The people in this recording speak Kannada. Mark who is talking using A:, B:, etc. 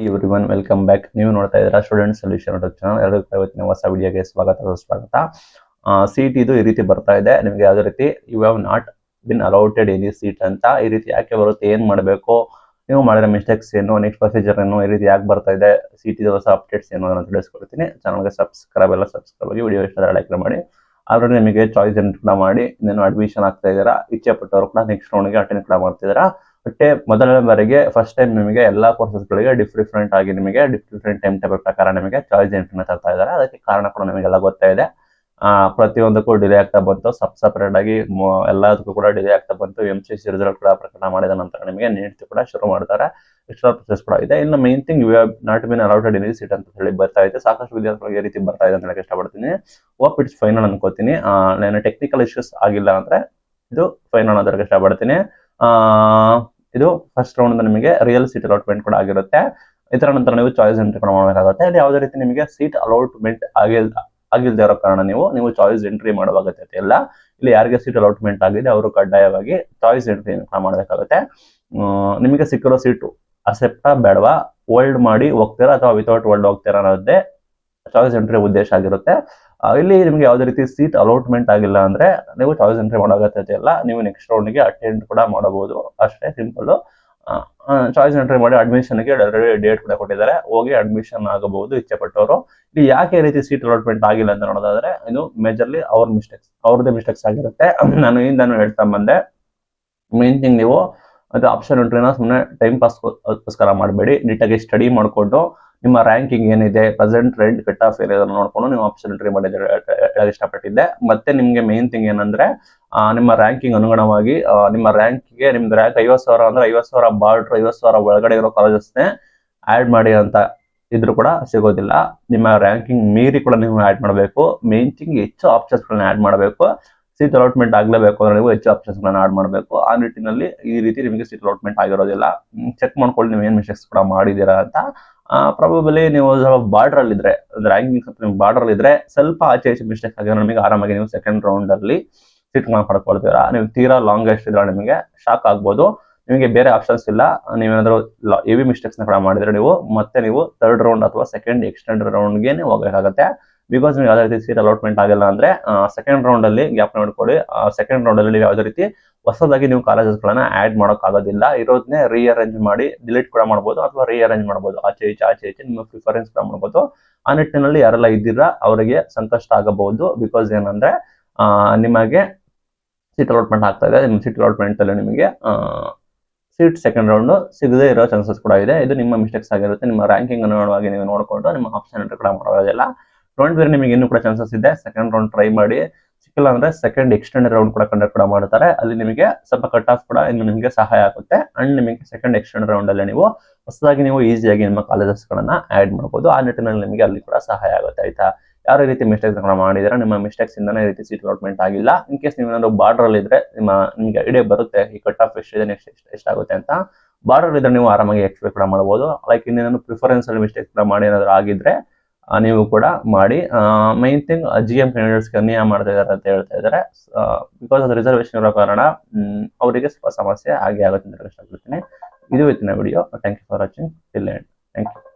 A: Everyone welcome back. ನೀವು ನೋಡ್ತಾ ಇದ್ದೀರಾ ಸ್ಟೂಡೆಂಟ್ ಸೊಲ್ಯೂಷನ್ ಯೂಟ್ಯೂಬ್ ಚಾನಲ್. ಎಲ್ಲರಿಗೂ ಇವತ್ತಿನ ಹೊಸ ವಿಡಿಯೋಗೆ ಸ್ವಾಗತ. ಸೀಟ್ ಇದು ಈ ರೀತಿ ಬರ್ತಾ ಇದೆ. ನಿಮಗೆ ಯಾವುದೇ ರೀತಿ you have not been allotted any seat ಅಂತ ಈ ರೀತಿ ಯಾಕೆ ಬರುತ್ತೆ, ಏನ್ ಮಾಡಬೇಕು, ನೀವು ಮಾಡಿರೋ ಮಿಸ್ಟೇಕ್ಸ್ ಏನು, ನೆಕ್ಸ್ಟ್ ಪ್ರೊಸೀಜರ್ ಏನು, ಈ ರೀತಿ ಯಾಕೆ ಬರ್ತಾ ಇದೆ, ಸೀಟ್ ಇದು ಹೊಸ ಅಪ್ಡೇಟ್ಸ್ ಏನು ಅಂತ ತಿಳಿಸ್ಕೊಡ್ತೀನಿ. ಚಾನಲ್ಗೆ ಸಬ್ಸ್ಕ್ರೈಬ್ ಆಗಿ ವಿಡಿಯೋ ಇಷ್ಟ ಲೈಕ್ ಮಾಡಿ. ಆಲ್ರೆಡಿ ನಿಮಗೆ ಚಾಯ್ಸ್ ಎಂಟ್ರಿ ಕೂಡ ಮಾಡಿ ಇನ್ನೇನು ಅಡ್ಮಿಷನ್ ಆಗ್ತಾ ಇದ್ದೀರಾ, ಇಚ್ಛೆ ಪಟ್ಟವರು ಕೂಡ ನೆಕ್ಸ್ಟ್ ರೌಂಡ್ಗೆ ಅಟೆಂಡ್ ಕೂಡ ಮಾಡ್ತಿದ್ದೀರಾ. ಬಟ್ ಮೊದಲನೇ ಬಾರಿಗೆ ಫಸ್ಟ್ ಟೈಮ್ ನಿಮಗೆ ಎಲ್ಲಾ ಕೋರ್ಸಸ್ಗಳಿಗೆ ಡಿಫ್ರೆಂಟ್ ಆಗಿ ನಿಮಗೆ ಡಿಫ್ರೆಂಟ್ ಟೈಮ್ ಟೇಬಲ್ ಪ್ರಕಾರ ನಿಮಗೆ ಚಾಯ್ಸ್ ಎಂಟ್ರಿನ ತರ್ತಾ ಇದ್ದಾರೆ. ಅದಕ್ಕೆ ಕಾರಣ ಕೂಡ ನಿಮಗೆಲ್ಲ ಗೊತ್ತಾ ಇದೆ. ಪ್ರತಿಯೊಂದಕ್ಕೂ ಡಿಲೇ ಆಗ್ತಾ ಬಂತು, ಸಪರೇಟ್ ಆಗಿ ಎಲ್ಲದಕ್ಕೂ ಕೂಡ ಡಿಲೇ ಆಗ್ತಾ ಬಂತು. MCC ರಿಸಲ್ಟ್ ಕೂಡ ಪ್ರಕಟ ಮಾಡಿದ ನಂತರ ನಿಮಗೆ ನೀಟ್ ಕೂಡ ಶುರು ಮಾಡ್ತಾರೆ. ಎಕ್ಸ್ಟ್ರಾ ಪ್ರೊಸೆಸ್ ಕೂಡ ಇದೆ. ಇನ್ನು main thing you have not been allotted any seat ಅಂತ ಹೇಳಿ ಬರ್ತಾ ಇದೆ. ಸಾಕಷ್ಟು ವಿದ್ಯಾರ್ಥಿಗಳಿಗೆ ಈ ರೀತಿ ಬರ್ತಾ ಇದೆ ಅಂತ ಹೇಳಕ್ಕೆ ಇಷ್ಟಪಡ್ತೀನಿ. ಹೋಪ್ ಇಟ್ಸ್ ಫೈನಲ್ ಅನ್ಕೋತೀನಿ. ನಾನು ಟೆಕ್ನಿಕಲ್ ಇಶ್ಯೂಸ್ ಆಗಿಲ್ಲ ಅಂದ್ರೆ ಇದು ಫೈನಲ್ ಅಂತ ಇಷ್ಟಪಡ್ತೀನಿ. ಇದು ಫಸ್ಟ್ ರೌಂಡ್ ನಿಮಗೆ ರಿಯಲ್ ಸೀಟ್ ಅಲಾಟ್ಮೆಂಟ್ ಕೂಡ ಆಗಿರುತ್ತೆ. ಇದರ ನಂತರ ನೀವು ಚಾಯ್ಸ್ ಎಂಟ್ರಿ ಕೂಡ ಮಾಡಬೇಕಾಗುತ್ತೆ. ಇಲ್ಲಿ ಯಾವುದೇ ರೀತಿ ನಿಮಗೆ ಸೀಟ್ ಅಲಾಟ್ಮೆಂಟ್ ಆಗಿಲ್ಲದೆ ಇರೋ ಕಾರಣ ನೀವು ಚಾಯ್ಸ್ ಎಂಟ್ರಿ ಮಾಡುವ ಅಗತ್ಯತೆ ಇಲ್ಲ. ಇಲ್ಲಿ ಯಾರಿಗೆ ಸೀಟ್ ಅಲಾಟ್ಮೆಂಟ್ ಆಗಿದೆ ಅವರು ಕಡ್ಡಾಯವಾಗಿ ಚಾಯ್ಸ್ ಎಂಟ್ರಿ ಮಾಡಬೇಕಾಗುತ್ತೆ. ನಿಮಗೆ ಸಿಕ್ಕಿರೋ ಸೀಟು ಅಕ್ಸೆಪ್ಟಾ ಬೇಡವಾ, ಹೋಲ್ಡ್ ಮಾಡಿ ಹೋಗ್ತೀರಾ ಅಥವಾ ವಿತೌಟ್ ಹೋಲ್ಡ್ ಹೋಗ್ತೀರಾ ಅನ್ನೋದೇ ಚಾಯ್ಸ್ ಎಂಟ್ರಿ ಉದ್ದೇಶ ಆಗಿರುತ್ತೆ. ಇಲ್ಲಿ ನಿಮಗೆ ಯಾವುದೇ ರೀತಿ ಸೀಟ್ ಅಲಾಟ್ಮೆಂಟ್ ಆಗಿಲ್ಲ ಅಂದ್ರೆ ನೀವು ಚಾಯ್ಸ್ ಎಂಟ್ರಿ ಮಾಡೋ ಅಗತ್ಯತೆ ಇಲ್ಲ. ನೀವು ನೆಕ್ಸ್ಟ್ ರೌಂಡ್ಗೆ ಅಟೆಂಡ್ ಕೂಡ ಮಾಡಬಹುದು, ಅಷ್ಟೇ ಸಿಂಪಲ್. ಚಾಯ್ಸ್ ಎಂಟ್ರಿ ಮಾಡಿ ಅಡ್ಮಿಷನ್ಗೆ ಡೇಟ್ ಕೂಡ ಕೊಟ್ಟಿದ್ದಾರೆ, ಹೋಗಿ ಅಡ್ಮಿಷನ್ ಆಗಬಹುದು ಇಚ್ಛೆ ಪಟ್ಟವರು. ಇಲ್ಲಿ ಯಾಕೆ ಈ ರೀತಿ ಸೀಟ್ ಅಲಾಟ್ಮೆಂಟ್ ಆಗಿಲ್ಲ ಅಂತ ನೋಡೋದಾದ್ರೆ ಇದು ಮೇಜರ್ಲಿ ಅವ್ರದ್ದೇ ಮಿಸ್ಟೇಕ್ಸ್ ಆಗಿರುತ್ತೆ. ನಾನು ಹೇಳ್ತಾ ಬಂದೆ, ಮೇನ್ ಥಿಂಗ್ ನೀವು ಅದು ಆಪ್ಷನ್ ಎಂಟ್ರಿನ ಸುಮ್ಮನೆ ಟೈಮ್ ಪಾಸ್ಗೋಸ್ಕರ ಮಾಡಬೇಡಿ. ನೀಟಾಗಿ ಸ್ಟಡಿ ಮಾಡಿಕೊಂಡು ನಿಮ್ಮ ರ್ಯಾಂಕಿಂಗ್ ಏನಿದೆ, ಪ್ರೆಸೆಂಟ್ ರೇಂಜ್ ಕಟ್ ಆಫ್ ಏರಿಯಾದನ್ನು ನೋಡ್ಕೊಂಡು ನೀವು ಆಪ್ಷನ್ ಎಂಟ್ರಿ ಮಾಡಿದ್ರೆ ಇಷ್ಟಪಟ್ಟಿದ್ದೆ. ಮತ್ತೆ ನಿಮ್ಗೆ ಮೇನ್ ಥಿಂಗ್ ಏನಂದ್ರೆ ನಿಮ್ಮ ರ್ಯಾಂಕಿಂಗ್ ಅನುಗುಣವಾಗಿ ನಿಮ್ಮ ರ್ಯಾಂಕ್ಗೆ ನಿಮ್ದು ರ್ಯಾಂಕ್ 50,000 ಅಂದ್ರೆ 50,000 ಬಾರ್ಡರ್ 50,000 ಒಳಗಡೆ ಇರೋ ಕಾಲೇಜಸ್ನೇ ಆಡ್ ಮಾಡಿ ಅಂತ ಇದ್ರೂ ಕೂಡ ಸಿಗೋದಿಲ್ಲ. ನಿಮ್ಮ ರ್ಯಾಂಕಿಂಗ್ ಮೀರಿ ಕೂಡ ನೀವು ಆಡ್ ಮಾಡಬೇಕು. ಮೇನ್ ಥಿಂಗ್ ಹೆಚ್ಚು ಆಪ್ಷನ್ಸ್ಗಳನ್ನ ಆಡ್ ಮಾಡಬೇಕು. ಸೀಟ್ ಅಲಾಟ್ಮೆಂಟ್ ಆಗಲೇಬೇಕು ಅಂದ್ರೆ ನೀವು ಹೆಚ್ಚು ಆಪ್ಷನ್ಸ್ಗಳನ್ನ ಆಡ್ ಮಾಡಬೇಕು. ಆ ನಿಟ್ಟಿನಲ್ಲಿ ಈ ರೀತಿ ನಿಮಗೆ ಸೀಟ್ ಅಲಾಟ್ಮೆಂಟ್ ಆಗಿರೋದಿಲ್ಲ. ಚೆಕ್ ಮಾಡ್ಕೊಳ್ಳಿ ನೀವು ಏನ್ ಮಿಸ್ಟೇಕ್ಸ್ ಕೂಡ ಮಾಡಿದ್ದೀರಾ ಅಂತ. ಪ್ರಾಬಬಲಿ ನೀವು ಬಾರ್ಡರ್ ಅಲ್ಲಿ ಇದ್ರೆ, ರ್ಯಾಂಕಿಂಗ್ ಸ್ವಲ್ಪ ಬಾರ್ಡರ್ ಅಲ್ಲಿ ಇದ್ರೆ ಸ್ವಲ್ಪ ಆಚೆ ಮಿಸ್ಟೇಕ್ ಆಗಿದ್ರೆ ನಿಮಗೆ ಆರಾಮಾಗಿ ನೀವು ಸೆಕೆಂಡ್ ರೌಂಡ್ ಅಲ್ಲಿ ಸೀಟ್ ಪಡ್ಕೊಳ್ತೀರಾ. ನೀವು ತೀರಾ ಲಾಂಗೆಸ್ಟ್ ಇದ್ರೆ ನಿಮಗೆ ಶಾಕ್ ಆಗ್ಬೋದು. ನಿಮಗೆ ಬೇರೆ ಆಪ್ಷನ್ಸ್ ಇಲ್ಲ. ನೀವೇನಾದ್ರೂ ಹೆವಿ ಮಿಸ್ಟೇಕ್ಸ್ ಕೂಡ ಮಾಡಿದ್ರೆ ನೀವು ಥರ್ಡ್ ರೌಂಡ್ ಅಥವಾ ಸೆಕೆಂಡ್ ಎಕ್ಸ್ಟೆಂಡ್ ರೌಂಡ್ಗೆ ಹೋಗಬೇಕಾಗುತ್ತೆ. ಬಿಕಾಸ್ ನೀವು ಯಾವುದೇ ರೀತಿ ಸೀಟ್ ಅಲಾಟ್ಮೆಂಟ್ ಆಗಿಲ್ಲ ಅಂದ್ರೆ ಸೆಕೆಂಡ್ ರೌಂಡ್ ಅಲ್ಲಿ ಗ್ಯಾಪ್ ನೋಡ್ಕೊಳ್ಳಿ. ಸೆಕೆಂಡ್ ರೌಂಡ್ ಅಲ್ಲಿ ಯಾವುದೇ ರೀತಿ ಹೊಸದಾಗಿ ನೀವು ಕಾಲೇಜಸ್ಗಳನ್ನ ಆಡ್ ಮಾಡೋಕ್ ಆಗೋದಿಲ್ಲ. ಇರೋದನ್ನೇ ರೀಅರೇಂಜ್ ಮಾಡಿ ಡಿಲೀಟ್ ಕೂಡ ಮಾಡ್ಬೋದು ಅಥವಾ ರೀಅರೇಂಜ್ ಮಾಡ್ಬೋದು. ಆಚೆ ಈಚೆ ನಿಮ್ಮ ಪ್ರಿಫರೆನ್ಸ್ ಕೂಡ ಮಾಡ್ಬೋದು. ಆ ನಿಟ್ಟಿನಲ್ಲಿ ಯಾರೆಲ್ಲ ಇದ್ದೀರಾ ಅವರಿಗೆ ಸಂಕಷ್ಟ ಆಗಬಹುದು. ಬಿಕಾಸ್ ಏನಂದ್ರೆ ನಿಮಗೆ ಸೀಟ್ ಅಲಾಟ್ಮೆಂಟ್ ಆಗ್ತಾ ಇದೆ. ನಿಮ್ಮ ಸೀಟ್ ಅಲಾಟ್ಮೆಂಟ್ ಅಲ್ಲಿ ನಿಮಗೆ ಸೀಟ್ ಸೆಕೆಂಡ್ ರೌಂಡ್ ಸಿಗದೇ ಇರೋ ಚಾನ್ಸಸ್ ಕೂಡ ಇದೆ. ಇದು ನಿಮ್ಮ ಮಿಸ್ಟೇಕ್ಸ್ ಆಗಿರುತ್ತೆ. ನಿಮ್ಮ ರ್ಯಾಂಕಿಂಗ್ ಅನುಗುಣವಾಗಿ ನೀವು ನೋಡಿಕೊಂಡು ನಿಮ್ಮ ಆಪ್ಷನ್ ಎಂಟ್ರಿ ಕೂಡ ಮಾಡೋದಿಲ್ಲ. ರೌಂಡ್ ಬೇರೆ ನಿಮಗೆ ಇನ್ನೂ ಕೂಡ ಚಾನ್ಸಸ್ ಇದೆ. ಸೆಕೆಂಡ್ ರೌಂಡ್ ಟ್ರೈ ಮಾಡಿ, ಸಿಕ್ಕಿಲ್ಲ ಅಂದ್ರೆ ಸೆಕೆಂಡ್ ಎಕ್ಸ್ಟೆಂಡ್ ರೌಂಡ್ ಕೂಡ ಕಂಡಕ್ಟ್ ಕೂಡ ಮಾಡ್ತಾರೆ. ಅಲ್ಲಿ ನಿಮಗೆ ಸ್ವಲ್ಪ ಕಟ್ ಆಫ್ ಕೂಡ ಇನ್ನು ನಿಮಗೆ ಸಹಾಯ ಆಗುತ್ತೆ. ಅಂಡ್ ನಿಮಗೆ ಸೆಕೆಂಡ್ ಎಕ್ಸ್ಟೆಂಡ್ ರೌಂಡ್ ಅಲ್ಲಿ ನೀವು ಹೊಸದಾಗಿ ನೀವು ಈಸಿಯಾಗಿ ನಿಮ್ಮ ಕಾಲೇಜಸ್ ಗಳನ್ನ ಆಡ್ ಮಾಡಬಹುದು. ಆ ನಿಟ್ಟಿನಲ್ಲಿ ನಿಮಗೆ ಅಲ್ಲಿ ಕೂಡ ಸಹಾಯ ಆಗುತ್ತೆ. ಆಯ್ತಾ? ಯಾವ ರೀತಿ ಮಿಸ್ಟೇಕ್ಸ್ ಮಾಡಿದ್ರೆ ನಿಮ್ಮ ಮಿಸ್ಟೇಕ್ಸ್ ಇಂದಾನೆ ಈ ರೀತಿ ಸೀಟ್ ಅಲಾಟ್ಮೆಂಟ್ ಆಗಿಲ್ಲ. ಇನ್ ಕೇಸ್ ನೀವು ಏನಾದ್ರು ಬಾರ್ಡರ್ ಅಲ್ಲಿ ಇದ್ರೆ ನಿಮಗೆ ಐಡಿಯಾ ಬರುತ್ತೆ ಈ ಕಟ್ ಆಫ್ ಎಷ್ಟಿದೆ, ನೆಕ್ಸ್ಟ್ ಎಷ್ಟಾಗುತ್ತೆ ಅಂತ. ಬಾರ್ಡರ್ ಇದ್ರೆ ನೀವು ಆರಾಮಾಗಿ ಎಕ್ಸ್ಪೆಕ್ಟ್ ಕೂಡ ಮಾಡಬಹುದು. ಲೈಕ್ ಇನ್ನೇನು ಪ್ರಿಫರೆನ್ಸ್ ಅಲ್ಲಿ ಮಿಸ್ಟೇಕ್ಸ್ ಕೂಡ ಮಾಡಿ ಏನಾದ್ರು ಆಗಿದ್ರೆ ನೀವು ಕೂಡ ಮಾಡಿ. ಮೈನ್ ಥಿಂಗ್ GM ಕ್ಯಾಂಡಿಡೇಟ್ಸ್ ಅನ್ಯಾಯ ಮಾಡ್ತಾ ಇದಾರೆ ಅಂತ ಹೇಳ್ತಾ ಇದ್ದಾರೆ. ಬಿಕಾಸ್ ಅದು ರಿಸರ್ವೇಶನ್ ಇರೋ ಕಾರಣ ಅವರಿಗೆ ಸ್ವಲ್ಪ ಸಮಸ್ಯೆ ಆಗುತ್ತೆ ಅಂತ ಇಷ್ಟಪಡ್ತೀನಿ. ಇದು ಇವತ್ತಿನ video. Thank you for watching till end. Thank you.